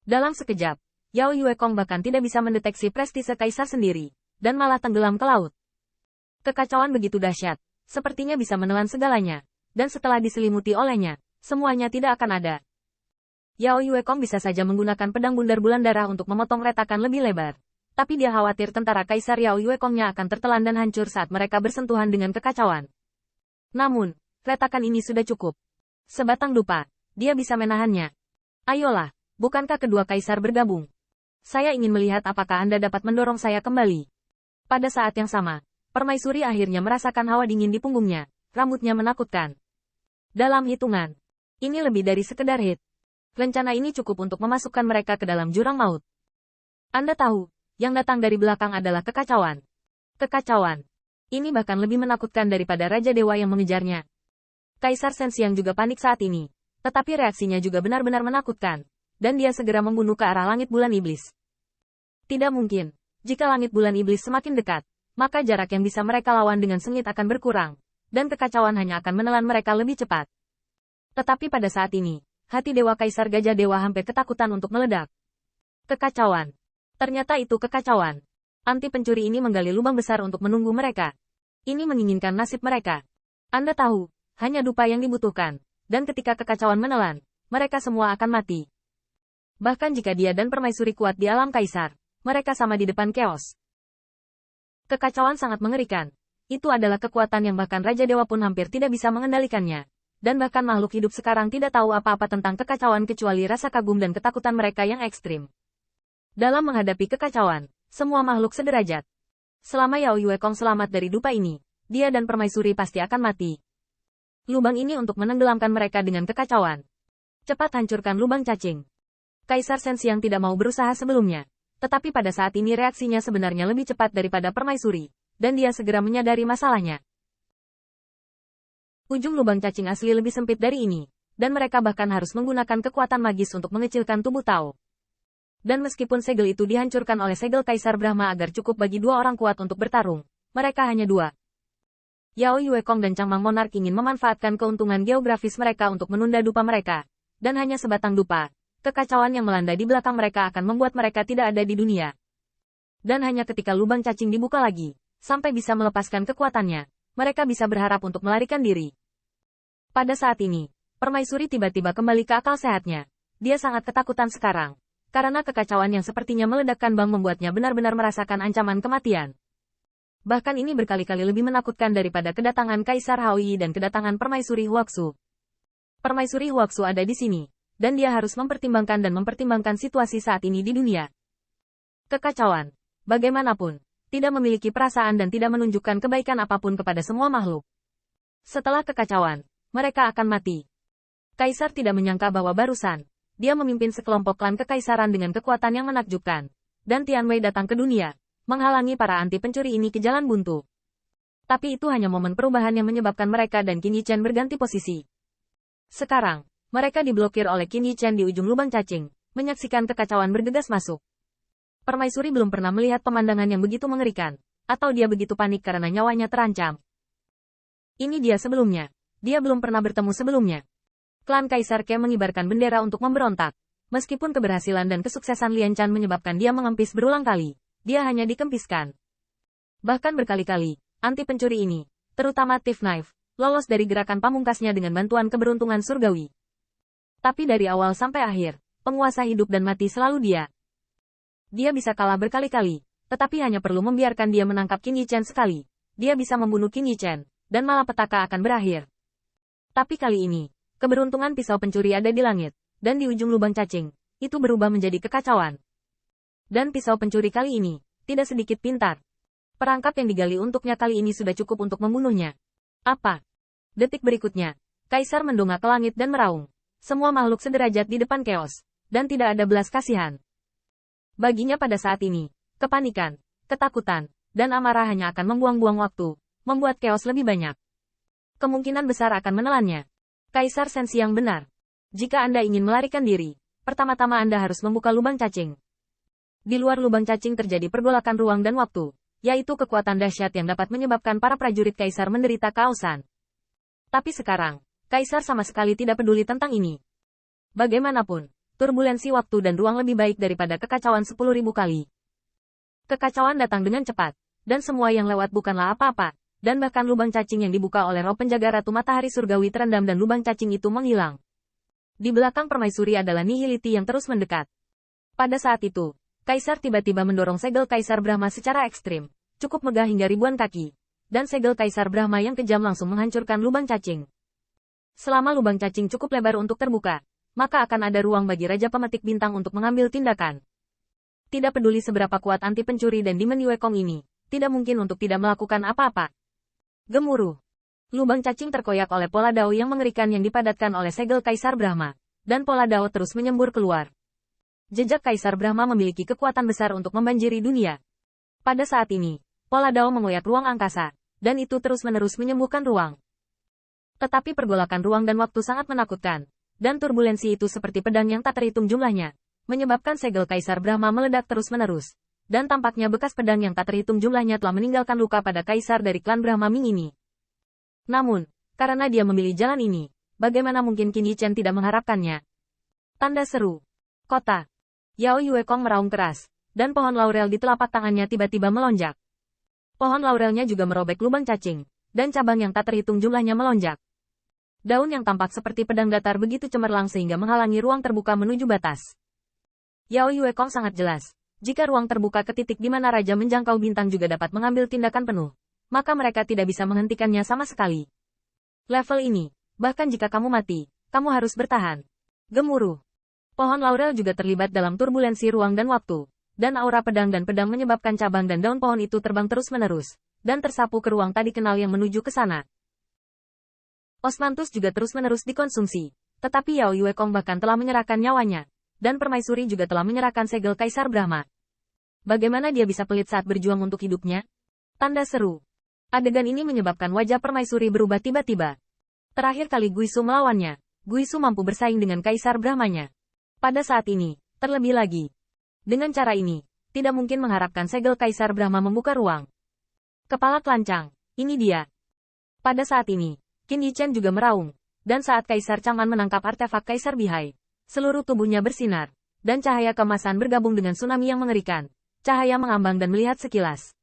Dalam sekejap, Yao Yuekong bahkan tidak bisa mendeteksi prestise kaisar sendiri, dan malah tenggelam ke laut. Kekacauan begitu dahsyat, sepertinya bisa menelan segalanya, dan setelah diselimuti olehnya, semuanya tidak akan ada. Yao Yuekong bisa saja menggunakan pedang bundar bulan darah untuk memotong retakan lebih lebar. Tapi dia khawatir tentara Kaisar Yao Yuekongnya akan tertelan dan hancur saat mereka bersentuhan dengan kekacauan. Namun, retakan ini sudah cukup. Sebatang dupa, dia bisa menahannya. Ayolah, bukankah kedua kaisar bergabung? Saya ingin melihat apakah Anda dapat mendorong saya kembali. Pada saat yang sama, Permaisuri akhirnya merasakan hawa dingin di punggungnya, rambutnya menakutkan. Dalam hitungan, ini lebih dari sekedar hit. Rencana ini cukup untuk memasukkan mereka ke dalam jurang maut. Anda tahu, yang datang dari belakang adalah kekacauan. Kekacauan. Ini bahkan lebih menakutkan daripada Raja Dewa yang mengejarnya. Kaisar Sensiang juga panik saat ini, tetapi reaksinya juga benar-benar menakutkan. Dan dia segera membunuh ke arah langit bulan iblis. Tidak mungkin, jika langit bulan iblis semakin dekat, maka jarak yang bisa mereka lawan dengan sengit akan berkurang, dan kekacauan hanya akan menelan mereka lebih cepat. Tetapi pada saat ini, hati Dewa Kaisar Gajah Dewa hampir ketakutan untuk meledak. Kekacauan. Ternyata itu kekacauan. Anti pencuri ini menggali lubang besar untuk menunggu mereka. Ini menginginkan nasib mereka. Anda tahu, hanya dupa yang dibutuhkan, dan ketika kekacauan menelan, mereka semua akan mati. Bahkan jika dia dan permaisuri kuat di alam kaisar, mereka sama di depan chaos. Kekacauan sangat mengerikan. Itu adalah kekuatan yang bahkan Raja Dewa pun hampir tidak bisa mengendalikannya. Dan bahkan makhluk hidup sekarang tidak tahu apa-apa tentang kekacauan kecuali rasa kagum dan ketakutan mereka yang ekstrim. Dalam menghadapi kekacauan, semua makhluk sederajat. Selama Yao Yuekong selamat dari dupa ini, dia dan permaisuri pasti akan mati. Lubang ini untuk menenggelamkan mereka dengan kekacauan. Cepat hancurkan lubang cacing. Kaisar Sensiang tidak mau berusaha sebelumnya. Tetapi pada saat ini reaksinya sebenarnya lebih cepat daripada permaisuri, dan dia segera menyadari masalahnya. Ujung lubang cacing asli lebih sempit dari ini, dan mereka bahkan harus menggunakan kekuatan magis untuk mengecilkan tubuh Tao. Dan meskipun segel itu dihancurkan oleh segel Kaisar Brahma agar cukup bagi dua orang kuat untuk bertarung, mereka hanya dua. Yao Yuekong dan Changmang Monarch ingin memanfaatkan keuntungan geografis mereka untuk menunda dupa mereka, dan hanya sebatang dupa. Kekacauan yang melanda di belakang mereka akan membuat mereka tidak ada di dunia. Dan hanya ketika lubang cacing dibuka lagi, sampai bisa melepaskan kekuatannya, mereka bisa berharap untuk melarikan diri. Pada saat ini, permaisuri tiba-tiba kembali ke akal sehatnya. Dia sangat ketakutan sekarang, karena kekacauan yang sepertinya meledakkan bank membuatnya benar-benar merasakan ancaman kematian. Bahkan ini berkali-kali lebih menakutkan daripada kedatangan Kaisar Haoyi dan kedatangan permaisuri Huaxu. Permaisuri Huaxu ada di sini. Dan dia harus mempertimbangkan situasi saat ini di dunia. Kekacauan, bagaimanapun, tidak memiliki perasaan dan tidak menunjukkan kebaikan apapun kepada semua makhluk. Setelah kekacauan, mereka akan mati. Kaisar tidak menyangka bahwa barusan, dia memimpin sekelompok klan kekaisaran dengan kekuatan yang menakjubkan. Dan Tianwei datang ke dunia, menghalangi para anti pencuri ini ke jalan buntu. Tapi itu hanya momen perubahan yang menyebabkan mereka dan Qin Yichen berganti posisi. Sekarang, mereka diblokir oleh Qin Yichen di ujung lubang cacing, menyaksikan kekacauan bergegas masuk. Permaisuri belum pernah melihat pemandangan yang begitu mengerikan, atau dia begitu panik karena nyawanya terancam. Ini dia sebelumnya. Dia belum pernah bertemu sebelumnya. Klan Kaisar Ke mengibarkan bendera untuk memberontak. Meskipun keberhasilan dan kesuksesan Lian Chan menyebabkan dia mengempis berulang kali, dia hanya dikempiskan. Bahkan berkali-kali, anti pencuri ini, terutama Thief Knife, lolos dari gerakan pamungkasnya dengan bantuan keberuntungan surgawi. Tapi dari awal sampai akhir, penguasa hidup dan mati selalu dia. Dia bisa kalah berkali-kali, tetapi hanya perlu membiarkan dia menangkap Qin Yichen sekali. Dia bisa membunuh Qin Yichen, dan malapetaka akan berakhir. Tapi kali ini, keberuntungan pisau pencuri ada di langit, dan di ujung lubang cacing, itu berubah menjadi kekacauan. Dan pisau pencuri kali ini, tidak sedikit pintar. Perangkap yang digali untuknya kali ini sudah cukup untuk membunuhnya. Apa? Detik berikutnya, Kaisar mendongak ke langit dan meraung. Semua makhluk sederajat di depan chaos, dan tidak ada belas kasihan. Baginya pada saat ini, kepanikan, ketakutan, dan amarah hanya akan membuang-buang waktu, membuat chaos lebih banyak. Kemungkinan besar akan menelannya. Kaisar Sensiang benar. Jika Anda ingin melarikan diri, pertama-tama Anda harus membuka lubang cacing. Di luar lubang cacing terjadi pergolakan ruang dan waktu, yaitu kekuatan dahsyat yang dapat menyebabkan para prajurit Kaisar menderita kaosan. Tapi sekarang, Kaisar sama sekali tidak peduli tentang ini. Bagaimanapun, turbulensi waktu dan ruang lebih baik daripada kekacauan 10.000 kali. Kekacauan datang dengan cepat, dan semua yang lewat bukanlah apa-apa, dan bahkan lubang cacing yang dibuka oleh roh penjaga Ratu Matahari Surgawi terendam dan lubang cacing itu menghilang. Di belakang permaisuri adalah Nihility yang terus mendekat. Pada saat itu, Kaisar tiba-tiba mendorong segel Kaisar Brahma secara ekstrim, cukup megah hingga ribuan kaki, dan segel Kaisar Brahma yang kejam langsung menghancurkan lubang cacing. Selama lubang cacing cukup lebar untuk terbuka, maka akan ada ruang bagi Raja Pemetik Bintang untuk mengambil tindakan. Tidak peduli seberapa kuat anti pencuri dan Demon Yue Kong ini, tidak mungkin untuk tidak melakukan apa-apa. Gemuruh. Lubang cacing terkoyak oleh pola dao yang mengerikan yang dipadatkan oleh segel Kaisar Brahma, dan pola dao terus menyembur keluar. Jejak Kaisar Brahma memiliki kekuatan besar untuk membanjiri dunia. Pada saat ini, pola dao mengoyak ruang angkasa, dan itu terus-menerus menyembuhkan ruang. Tetapi pergolakan ruang dan waktu sangat menakutkan, dan turbulensi itu seperti pedang yang tak terhitung jumlahnya, menyebabkan segel Kaisar Brahma meledak terus-menerus, dan tampaknya bekas pedang yang tak terhitung jumlahnya telah meninggalkan luka pada Kaisar dari klan Brahma Ming ini. Namun, karena dia memilih jalan ini, bagaimana mungkin Qin Yichen tidak mengharapkannya? Tanda seru. Kota. Yao Yue Kong meraung keras, dan pohon laurel di telapak tangannya tiba-tiba melonjak. Pohon laurelnya juga merobek lubang cacing, dan cabang yang tak terhitung jumlahnya melonjak. Daun yang tampak seperti pedang datar begitu cemerlang sehingga menghalangi ruang terbuka menuju batas. Yao Yue Kong sangat jelas, jika ruang terbuka ke titik di mana Raja Menjangkau Bintang juga dapat mengambil tindakan penuh, maka mereka tidak bisa menghentikannya sama sekali. Level ini, bahkan jika kamu mati, kamu harus bertahan. Gemuruh. Pohon laurel juga terlibat dalam turbulensi ruang dan waktu, dan aura pedang dan pedang menyebabkan cabang dan daun pohon itu terbang terus-menerus, dan tersapu ke ruang tadi kenal yang menuju ke sana. Osmanthus juga terus-menerus dikonsumsi, tetapi Yao Yue Kong bahkan telah menyerahkan nyawanya, dan permaisuri juga telah menyerahkan segel Kaisar Brahma. Bagaimana dia bisa pelit saat berjuang untuk hidupnya? Tanda seru. Adegan ini menyebabkan wajah permaisuri berubah tiba-tiba. Terakhir kali Guisu melawannya, Guisu mampu bersaing dengan Kaisar Brahmanya. Pada saat ini, terlebih lagi. Dengan cara ini, tidak mungkin mengharapkan segel Kaisar Brahma membuka ruang. Kepala kelancang, ini dia. Pada saat ini, Qin Yichen juga meraung, dan saat Kaisar Chang'an menangkap artefak Kaisar Bihai, seluruh tubuhnya bersinar, dan cahaya keemasan bergabung dengan tsunami yang mengerikan. Cahaya mengambang dan melihat sekilas.